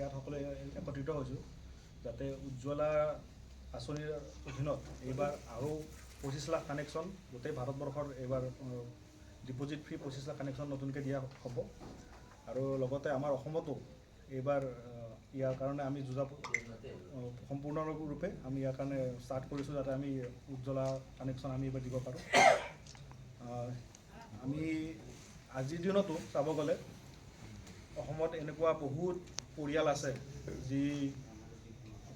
ইয়াত সকলোৱে একত্ৰিত হৈছোঁ যাতে উজ্জ্বলা আঁচনিৰ অধীনত এইবাৰ আৰু 25 লাখ কানেকশ্যন গোটেই ভাৰতবৰ্ষৰ এইবাৰ ডিপজিট ফ্ৰী 25 লাখ কানেকশ্যন নতুনকৈ দিয়া হ'ব আৰু লগতে আমাৰ অসমতো এইবাৰ ইয়াৰ কাৰণে আমি সম্পূৰ্ণৰূপে আমি ইয়াৰ কাৰণে ষ্টাৰ্ট কৰিছোঁ যাতে আমি উজ্জ্বলা কানেকশ্যন আমি এইবাৰ দিব পাৰোঁ। আমি আজিৰ দিনতো চাব গ'লে অসমত এনেকুৱা বহুত পৰিয়াল আছে যি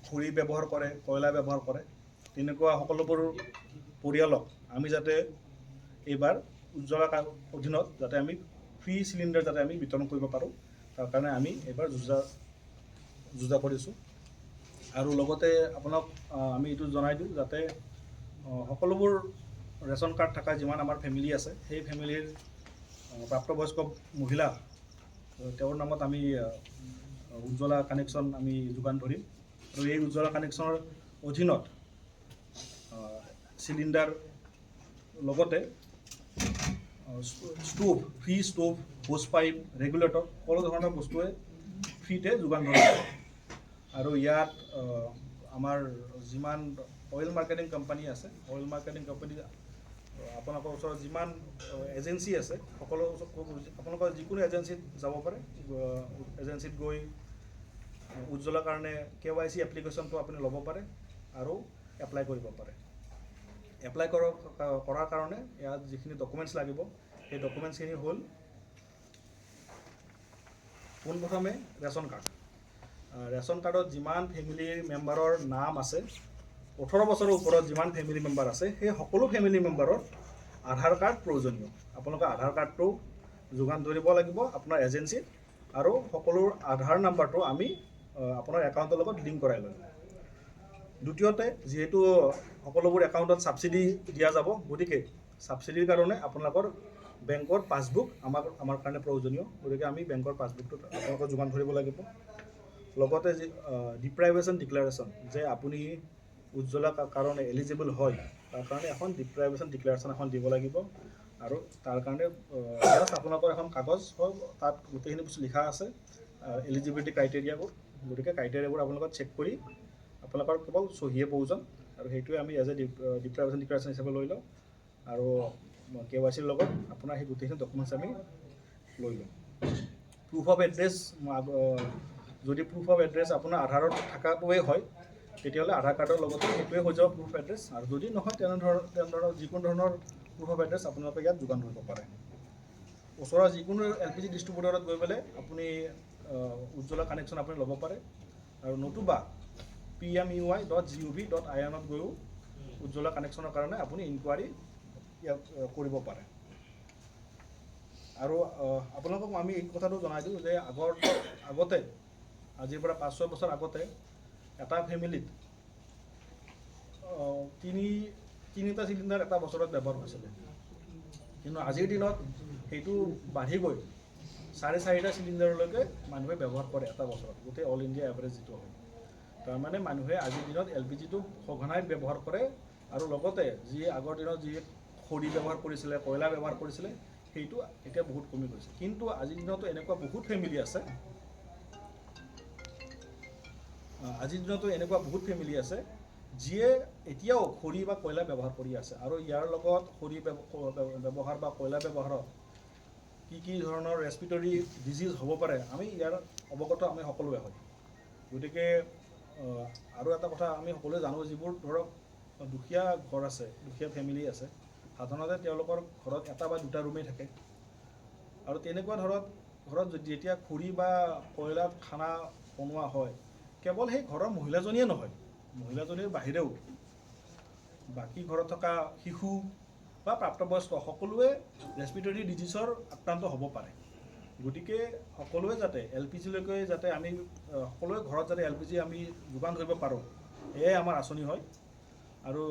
খৰি ব্যৱহাৰ কৰে, কয়লা ব্যৱহাৰ কৰে। তেনেকুৱা সকলোবোৰ পৰিয়ালক আমি যাতে এইবাৰ উজ্জ্বলা অধীনত যাতে আমি ফ্ৰী চিলিণ্ডাৰ যাতে আমি বিতৰণ কৰিব পাৰোঁ, তাৰ কাৰণে আমি এইবাৰ যুঁজা কৰিছোঁ। আৰু লগতে আপোনাক আমি এইটো জনাই দিওঁ যাতে সকলোবোৰ ৰেচন কাৰ্ড থকা যিমান আমাৰ ফেমিলি আছে সেই ফেমিলিৰ প্ৰাপ্তবয়স্ক মহিলা তেওঁৰ নামত আমি উজ্জ্বলা কানেকশ্যন আমি যোগান ধৰিম আৰু এই উজ্জ্বলা কানেকশ্যনৰ অধীনত চিলিণ্ডাৰ লগতে stove, free stove, hose pipe, regulator সকলো ধৰণৰ বস্তুৱে ফ্ৰীতে যোগান ধৰা হয়। আৰু ইয়াত আমাৰ যিমান অইল মাৰ্কেটিং কোম্পানী আছে, অইল মাৰ্কেটিং কোম্পানী আপোনালোকৰ ওচৰত যিমান এজেঞ্চি আছে সকলো আপোনালোকৰ যিকোনো এজেঞ্চিত যাব পাৰে। এজেঞ্চিত গৈ উজ্জ্বলাৰ কাৰণে KYC এপ্লিকেশ্যনটো আপুনি ল'ব পাৰে আৰু এপ্লাই কৰিব পাৰে। এপ্লাই কৰাৰ কাৰণে ইয়াত যিখিনি ডকুমেণ্টছ লাগিব সেই ডকুমেণ্টছখিনি হ'ল পোনপ্ৰথমে ৰেচন কাৰ্ড। ৰেচন কাৰ্ডত যিমান ফেমিলি মেম্বাৰৰ নাম আছে, 18 বছৰৰ ওপৰত যিমান ফেমিলি মেম্বাৰ আছে সেই সকলো ফেমিলি মেম্বাৰৰ আধাৰ কাৰ্ড প্ৰয়োজনীয়। আপোনালোকে আধাৰ কাৰ্ডটো যোগান ধৰিব লাগিব আপোনাৰ এজেঞ্চিত আৰু সকলোৰ আধাৰ নাম্বাৰটো আমি আপোনাৰ একাউণ্টৰ লগত লিংক কৰাই ল'ম। দ্বিতীয়তে, যিহেতু সকলোবোৰ একাউণ্টত ছাবচিডি দিয়া যাব, গতিকে ছাবচিডিৰ কাৰণে আপোনালোকৰ বেংকৰ পাছবুক আমাৰ কাৰণে প্ৰয়োজনীয়। গতিকে আমি বেংকৰ পাছবুকটো আপোনালোকৰ যোগান ধৰিব লাগিব। লগতে ডিপ্ৰাইভেশ্যন ডিক্লাৰেশ্যন, যে আপুনি উজ্জ্বলা কাৰণে এলিজিবল হয় তাৰ কাৰণে এখন ডিপ্ৰাইভেশ্যন ডিক্লাৰেশ্যন এখন দিব লাগিব। আৰু তাৰ কাৰণে আপোনালোকৰ এখন কাগজ হয়, তাত গোটেইখিনি বস্তু লিখা আছে এলিজিবিলিটি ক্ৰাইটেৰিয়াবোৰ। গতিকে ক্ৰাইটেৰিয়াবোৰ আপোনালোকে চেক কৰি আপোনালোকৰ কেৱল চহীয়ে প্ৰয়োজন আৰু সেইটোৱে আমি এজ এ ডিক্লাৰেশ্যন হিচাপে লৈ লওঁ আৰু KYCৰ লগত আপোনাৰ সেই গোটেইখিনি ডকুমেণ্টছ আমি লৈ লওঁ। প্ৰুফ অফ এড্ৰেছ, যদি প্ৰুফ অফ এড্ৰেছ আপোনাৰ আধাৰত থকাটোৱে হয় তেতিয়াহ'লে আধাৰ কাৰ্ডৰ লগতে সেইটোৱে হৈ যাব প্ৰুফ এড্ৰেছ, আৰু যদি নহয় তেনেধৰণৰ যিকোনো ধৰণৰ প্ৰুফ অফ এড্ৰেছ আপোনালোকে ইয়াত যোগান ধৰিব পাৰে। ওচৰৰ যিকোনো LPG ডিষ্ট্ৰিবিউটৰত গৈ পেলাই আপুনি উজ্জ্বলা কানেকশ্যন আপুনি ল'ব পাৰে আৰু নতুবা pmui.gov.in গৈও উজ্জ্বলা কানেকশ্যনৰ কাৰণে আপুনি ইনকুৱাৰী ইয়াত কৰিব পাৰে। আৰু আপোনালোকক আমি এই কথাটো জনাই দিওঁ যে আগতে আজিৰ পৰা 5-6 বছৰ আগতে এটা ফেমিলিত তিনিটা চিলিণ্ডাৰ এটা বছৰত ব্যৱহাৰ হৈছিলে, কিন্তু আজিৰ দিনত সেইটো বাঢ়ি গৈ 4.5টা চিলিণ্ডাৰলৈকে মানুহে ব্যৱহাৰ কৰে এটা বছৰত, গোটেই অল ইণ্ডিয়া এভাৰেজ যিটো হয়। তাৰমানে মানুহে আজিৰ দিনত LPGটো সঘনাই ব্যৱহাৰ কৰে আৰু লগতে যি আগৰ দিনত যি খৰি ব্যৱহাৰ কৰিছিলে, কয়লা ব্যৱহাৰ কৰিছিলে, সেইটো এতিয়া বহুত কমি গৈছে। কিন্তু আজিৰ দিনতো এনেকুৱা বহুত ফেমিলি আছে যিয়ে এতিয়াও খৰি বা কয়লা ব্যৱহাৰ কৰি আছে। আৰু ইয়াৰ লগত খৰি ব্যৱহাৰ বা কয়লা ব্যৱহাৰত কি ধৰণৰ ৰেস্পিৰেটৰী ডিজিজ হ'ব পাৰে আমি ইয়াৰ অৱগত আমি সকলোৱে হয়। গতিকে আৰু এটা কথা আমি সকলোৱে জানো, যিবোৰ ধৰক দুখীয়া ঘৰ আছে, দুখীয়া ফেমিলি আছে, সাধাৰণতে তেওঁলোকৰ ঘৰত এটা বা দুটা ৰুমেই থাকে। আৰু তেনেকুৱা ঘৰত যেতিয়া খৰি বা কয়লাত খানা বনোৱা হয়, কেৱল সেই ঘৰৰ মহিলাজনীয়ে নহয়, মহিলাজনীৰ বাহিৰেও বাকী ঘৰত থকা শিশু বা প্ৰাপ্তবয়স্ক সকলোৱে ৰেস্পিৰেটৰী ডিজিজৰ আক্ৰান্ত হ'ব পাৰে। গতিকে সকলোৱে যাতে LPGলৈকে যাতে আমি সকলোৱে ঘৰত যাতে LPG আমি যোগান ধৰিব পাৰোঁ, এয়াই আমাৰ আঁচনি হয়। আৰু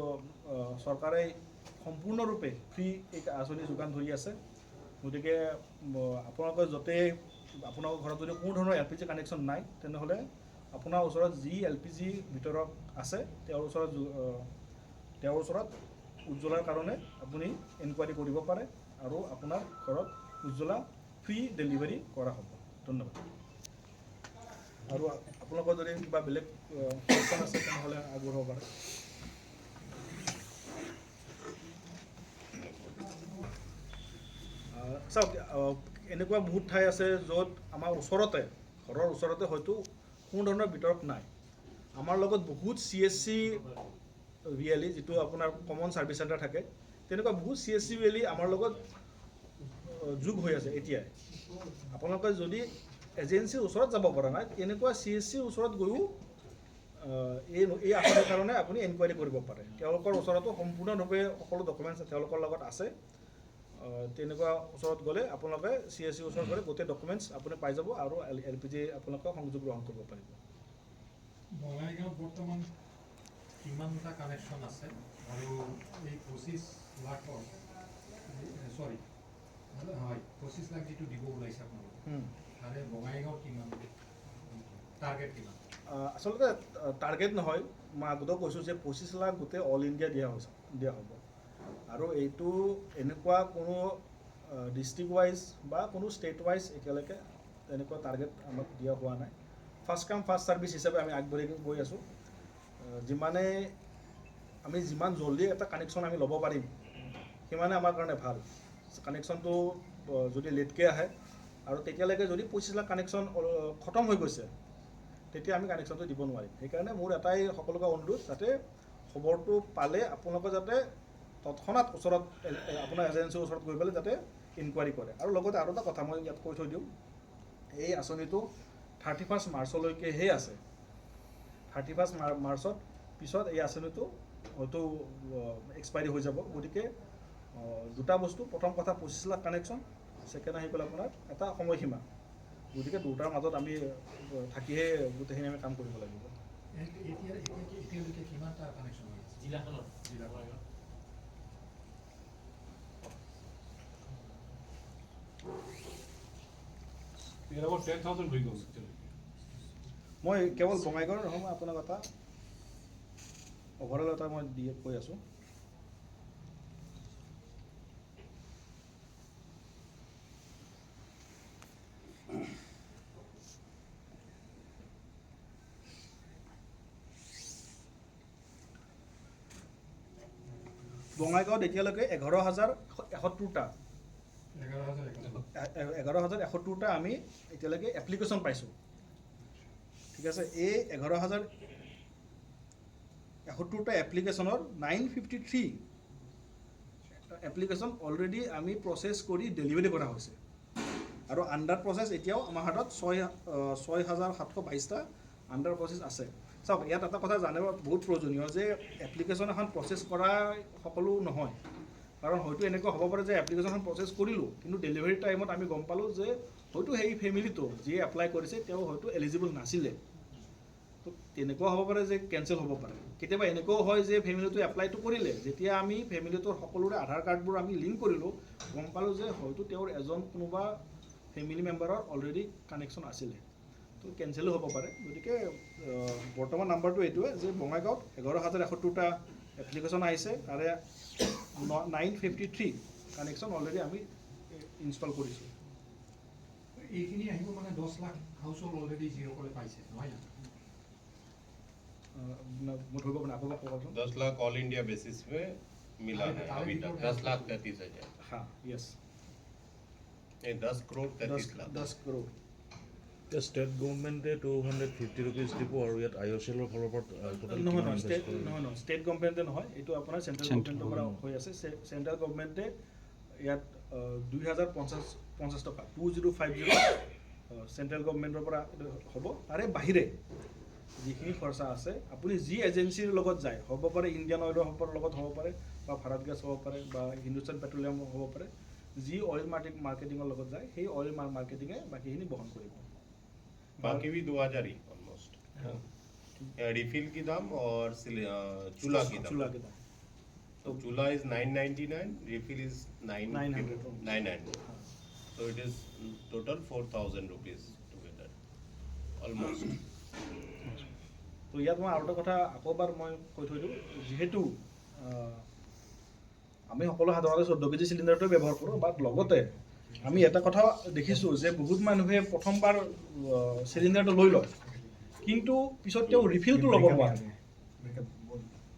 চৰকাৰে সম্পূৰ্ণৰূপে ফ্ৰী এই আঁচনি যোগান ধৰি আছে। গতিকে আপোনালোকে আপোনালোকৰ ঘৰত যদি কোনো ধৰণৰ LPG কানেকশ্যন নাই, তেনেহ'লে আপোনাৰ ওচৰত যি LPG ভিতৰত আছে তেওঁৰ ওচৰত উজ্জ্বলাৰ কাৰণে আপুনি ইনকুৱাৰী কৰিব পাৰে আৰু আপোনাৰ ঘৰত উজ্জ্বলা ফ্ৰী ডেলিভাৰী কৰা হ'ব। ধন্যবাদ। আৰু আপোনালোকৰ যদি কিবা বেলেগ কোৱেশ্যন আছে তেনেহ'লে আগবঢ়াব পাৰে। চাওক, এনেকুৱা বহুত ঠাই আছে য'ত আমাৰ ওচৰতে, ঘৰৰ ওচৰতে হয়তো কোনো ধৰণৰ বিতৰক নাই। আমাৰ লগত বহুত CSC VLE, যিটো আপোনাৰ কমন ছাৰ্ভিচ চেণ্টাৰ থাকে, তেনেকুৱা বহুত CSC VLE আমাৰ লগত যোগ হৈ আছে এতিয়াই। আপোনালোকে যদি এজেঞ্চিৰ ওচৰত যাব পৰা নাই, তেনেকুৱা CSCৰ ওচৰত গৈও এই আঁচনিৰ কাৰণে আপুনি এনকুৱাৰী কৰিব পাৰে। তেওঁলোকৰ ওচৰতো সম্পূৰ্ণৰূপে সকলো ডকুমেণ্টছ তেওঁলোকৰ লগত আছে। তেনেকুৱা ওচৰত গ'লে আপোনালোকে CSCৰ ওচৰত গ'লে গোটেই ডকুমেণ্টছ আপুনি পাই যাব আৰু LPG আপোনালোকে সংযোগ গ্ৰহণ কৰিব পাৰিব। বঙাইগাঁৱত বৰ্তমান কিমানটা কানেকশ্যন আছে আৰু এই 25 লাখৰ হয় 25 লাখ যিটো দিব ওলাইছে আপোনালোকে, তাৰে বঙাইগাঁৱত কিমান টাৰ্গেট কিমান? আচলতে টাৰ্গেট নহয়, মই আগতেও কৈছোঁ যে 25 লাখ গোটেই অল ইণ্ডিয়া দিয়া হ'ব। আৰু এইটো এনেকুৱা কোনো ডিষ্ট্ৰিক্ট ৱাইজ বা কোনো ষ্টেট ৱাইজ এতিয়ালৈকে তেনেকুৱা টাৰ্গেট আমাক দিয়া হোৱা নাই। ফাৰ্ষ্ট কাম ফাৰ্ষ্ট ছাৰ্ভিচ হিচাপে আমি আগবাঢ়ি গৈ আছোঁ। যিমান জল্দি এটা কানেকশ্যন আমি ল'ব পাৰিম, সিমানে আমাৰ কাৰণে ভাল। কানেকশ্যনটো যদি লেটকৈ আহে আৰু তেতিয়ালৈকে যদি 25 লাখ কানেকশ্যন খতম হৈ গৈছে, তেতিয়া আমি কানেকশ্যনটো দিব নোৱাৰিম। সেইকাৰণে মোৰ এটাই সকলোকে অনুৰোধ, যাতে খবৰটো পালে আপোনালোকে যাতে তৎক্ষণাত ওচৰত আপোনাৰ এজেঞ্চিৰ ওচৰত গৈ পেলাই যাতে ইনকুৱাৰী কৰে। আৰু লগতে আৰু এটা কথা মই ইয়াত কৈ থৈ দিওঁ, এই আঁচনিটো 31 মাৰ্চলৈকেহে আছে। 31 মাৰ্চত পিছত এই আঁচনিটো হয়তো এক্সপাইৰী হৈ যাব। গতিকে দুটা বস্তু, প্ৰথম কথা 25 লাখ কানেকশ্যন, ছেকেণ্ড আহি পেলাই আপোনাৰ এটা সময়সীমা। গতিকে দুটাৰ মাজত আমি থাকিহে গোটেইখিনি আমি কাম কৰিব লাগিব। এতিয়ালৈকে কিমানটা কানেকশ্যন হৈ আছে জিলাখনত? মই কেৱল বঙাইগাঁৱৰ নহয়, মই আপোনাক এটা অভাৰঅল এটা মই কৈ আছোঁ। বঙাইগাঁৱত এতিয়ালৈকে 11,071টা আমি এতিয়ালৈকে এপ্লিকেশ্যন পাইছোঁ। ঠিক আছে, এই 11,071টা এপ্লিকেশ্যনৰ 953 এপ্লিকেশ্যন অলৰেডি আমি প্ৰচেছ কৰি ডেলিভাৰী কৰা হৈছে। আৰু আণ্ডাৰ প্ৰচেছ এতিয়াও আমাৰ হাতত 6,722টা আণ্ডাৰ প্ৰচেছ আছে। চাওক, ইয়াত এটা কথা জানিব বহুত প্ৰয়োজনীয় যে এপ্লিকেশ্যন এখন প্ৰচেছ কৰা সকলো নহয়। কাৰণ হয়তো এনেকুৱা হ'ব পাৰে যে এপ্লিকেশ্যনখন প্ৰচেছ কৰিলোঁ, কিন্তু ডেলিভাৰী টাইমত আমি গম পালোঁ যে হয়তো সেই ফেমিলিটো যিয়ে এপ্লাই কৰিছে তেওঁ হয়তো এলিজিবল নাছিলে। তো তেনেকুৱা হ'ব পাৰে যে কেঞ্চেল হ'ব পাৰে। কেতিয়াবা এনেকুৱাও হয় যে ফেমিলিটো এপ্লাইটো কৰিলে, যেতিয়া আমি ফেমিলিটোৰ সকলোৰে আধাৰ কাৰ্ডবোৰ আমি লিংক কৰিলোঁ, গম পালোঁ যে হয়তো তেওঁৰ কোনোবা ফেমিলি মেম্বাৰৰ অলৰেডি কানেকশ্যন আছিলে, তো কেঞ্চেলো হ'ব পাৰে। গতিকে বৰ্তমান নাম্বাৰটো এইটোৱে যে বঙাইগাঁৱত 11,071টা এপ্লিকেশ্যন আহিছে, তাৰে 953 কানেকশ্যন অলৰেডি আমি ইনষ্টল কৰিছোঁ। এইখিনি আহিব মানে 10 লাখ হাউচ হোল্ড অলৰেডি যিসকলে পাইছে, নহয় জানো? মই ধৰিব পৰা নাই, আপোনাক ক'বচোন। 10 लाख ऑल इंडिया बेसिस पे मिला है अभी तक। 10,33,000। हाँ, यस, 10 करोड़ 33 लाख। 10 करोड़। ষ্টেট গভৰ্ণমেণ্টে 250 ৰুপিজ দিব আৰু ইয়াত IOCLৰ ফালৰ পৰা নহয়, ষ্টেট গভৰ্ণমেণ্টে নহয়, এইটো আপোনাৰ চেণ্ট্ৰেল গভৰ্ণমেণ্টৰ পৰা হৈ আছে। চেণ্ট্ৰেল গভৰ্ণমেণ্টে ইয়াত 2,050 টকা 2050 চেণ্ট্ৰেল গভৰ্ণমেণ্টৰ পৰা হ'ব। তাৰে বাহিৰে যিখিনি খৰচা আছে, আপুনি যি এজেঞ্চিৰ লগত যায়, হ'ব পাৰে ইণ্ডিয়ান অইলৰ লগত হ'ব পাৰে, বা ভাৰত গেছ হ'ব পাৰে, বা হিন্দুস্তান পেট্ৰলিয়াম হ'ব পাৰে, যি অইল মাৰ্কেটিঙৰ লগত যায়, সেই অইল মাৰ্কেটিঙে বাকীখিনি বহন কৰিব। बाकी भी 2,000 ही ऑलमोस्ट। रिफिल की दाम और चूल्हा की दाम। तो चूल्हा is 999, refill is 900। So it is total 4,000 rupees together, almost. তো ইয়াত মই আৰু এটা কথা আকৌ এবাৰ মই কৈ থৈ দিওঁ, যিহেতু আমি সকলো সাধাৰণতে 14 কেজি চিলিণ্ডাৰটোৱে ব্যৱহাৰ কৰোঁ, বাট লগতে আমি এটা কথা দেখিছোঁ যে বহুত মানুহে প্ৰথমবাৰ চিলিণ্ডাৰটো লৈ লয়, কিন্তু পিছত তেওঁ ৰিফিলটো ল'ব নোৱাৰে।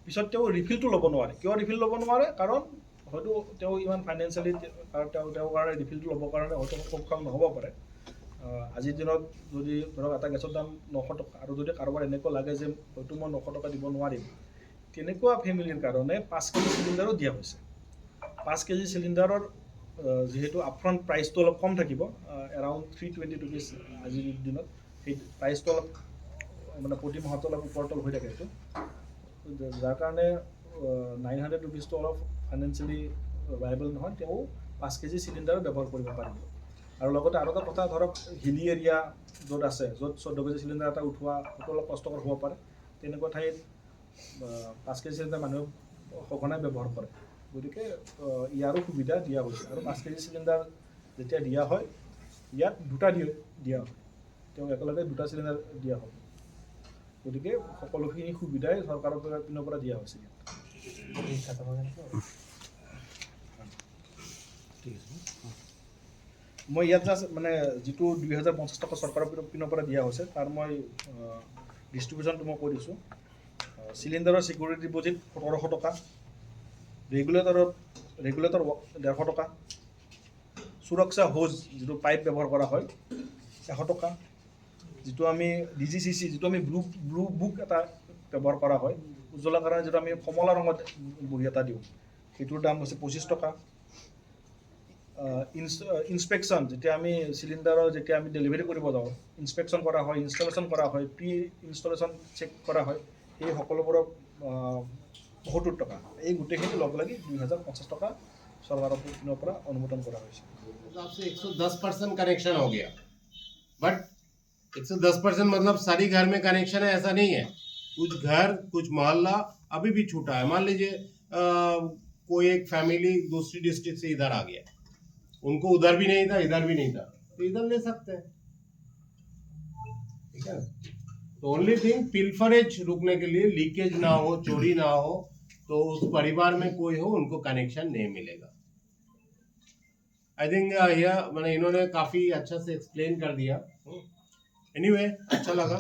পিছত তেওঁ ৰিফিলটো ল'ব নোৱাৰে। কিয় ৰিফিল ল'ব নোৱাৰে? কাৰণ হয়তো তেওঁ ইমান ফাইনেন্সিয়েলি তেওঁৰ কাৰণে ৰিফিলটো ল'বৰ কাৰণে হয়তো সক্ষম নহ'ব পাৰে। আজিৰ দিনত যদি ধৰক এটা গেছৰ দাম 900 টকা আৰু যদি কাৰোবাৰ এনেকুৱা লাগে যে হয়তো মই 900 টকা দিব নোৱাৰিম, তেনেকুৱা ফেমিলিৰ কাৰণে 5 কেজি চিলিণ্ডাৰো দিয়া হৈছে। 5 কেজি চিলিণ্ডাৰৰ যিহেতু আপফ্ৰণ্ট প্ৰাইচটো অলপ কম থাকিব, এৰাউণ্ড 320 ৰুপিজ আজিৰ দিনত, সেই প্ৰাইচটো অলপ মানে প্ৰতি মাহতো অলপ ওপৰতল হৈ থাকে সেইটো, যাৰ কাৰণে 900 ৰুপিজটো অলপ ফাইনেন্সিয়েলি ভাইবল নহয়। তেওঁ 5 কেজি চিলিণ্ডাৰো ব্যৱহাৰ কৰিব পাৰিব। আৰু লগতে আৰু এটা কথা, ধৰক হিলি এৰিয়া য'ত আছে, য'ত 14 কেজি চিলিণ্ডাৰ এটা উঠোৱা সেইটো অলপ কষ্টকৰ হ'ব পাৰে, তেনেকুৱা ঠাইত 5 কেজি চিলিণ্ডাৰ মানুহে সঘনাই ব্যৱহাৰ কৰে। গতিকে ইয়াৰো সুবিধা দিয়া হৈছে। আৰু 5 কেজি চিলিণ্ডাৰ যেতিয়া দিয়া হয়, ইয়াত দুটা দিয়া হয়, তেওঁ একেলগে 2টা চিলিণ্ডাৰ দিয়া হয়। গতিকে সকলোখিনি সুবিধাই চৰকাৰৰ পিনৰ পৰা দিয়া হৈছে ইয়াত। মই ইয়াত জাষ্ট মানে যিটো 2050 টকা চৰকাৰৰ পিনৰ পৰা দিয়া হৈছে, তাৰ মই ডিষ্ট্ৰিবিউশ্যনটো মই কৈ দিছোঁ। চিলিণ্ডাৰৰ ছিকিউৰিটি ডিপ'জিট 1700 টকা, ৰেগুলেটৰ 150 টকা, সুৰক্ষা হোজ যিটো পাইপ ব্যৱহাৰ কৰা হয় 100 টকা, যিটো আমি DGCC যিটো আমি ব্লু বুক এটা ব্যৱহাৰ কৰা হয় উজ্জ্বলাৰ কাৰণে, যিটো আমি কমলা ৰঙত বহি এটা দিওঁ, সেইটোৰ দাম হৈছে 25 টকা। ইনস্পেকশ্যন, যেতিয়া আমি চিলিণ্ডাৰৰ যেতিয়া আমি ডেলিভাৰী কৰিব যাওঁ, ইনস্পেকশ্যন কৰা হয়, ইনষ্টলেশ্যন কৰা হয়, প্ৰি ইনষ্টলেশ্যন চেক কৰা হয়, সেই সকলোবোৰৰ 72 টকা। এই গোটেইখিনি লগ লাগি 2050 টকা চৰকাৰৰ পিনৰ পৰা অনুমোদন কৰা হৈছে। आपसे 110% कनेक्शन हो गया, बट 110% मतलब सारी घर में कनेक्शन है ऐसा नहीं है। कुछ घर, कुछ मोहल्ला अभी भी छूटा है। मान लीजिए कोई एक फैमिली दूसरी डिस्ट्रिक्ट से इधर आ गया, उनको उधर भी नहीं था, इधर भी नहीं था, तो इधर ले सकते हैं, ठीक है। तो ओनली थिंग पिल्फरेज रुकने के लिए, लीकेज ना हो, चोरी ना हो, तो उस परिवार में कोई हो उनको कनेक्शन नहीं मिलेगा। आई थिंक मैंने इन्होंने काफी अच्छा से एक्सप्लेन कर दिया। एनीवे अच्छा लगा।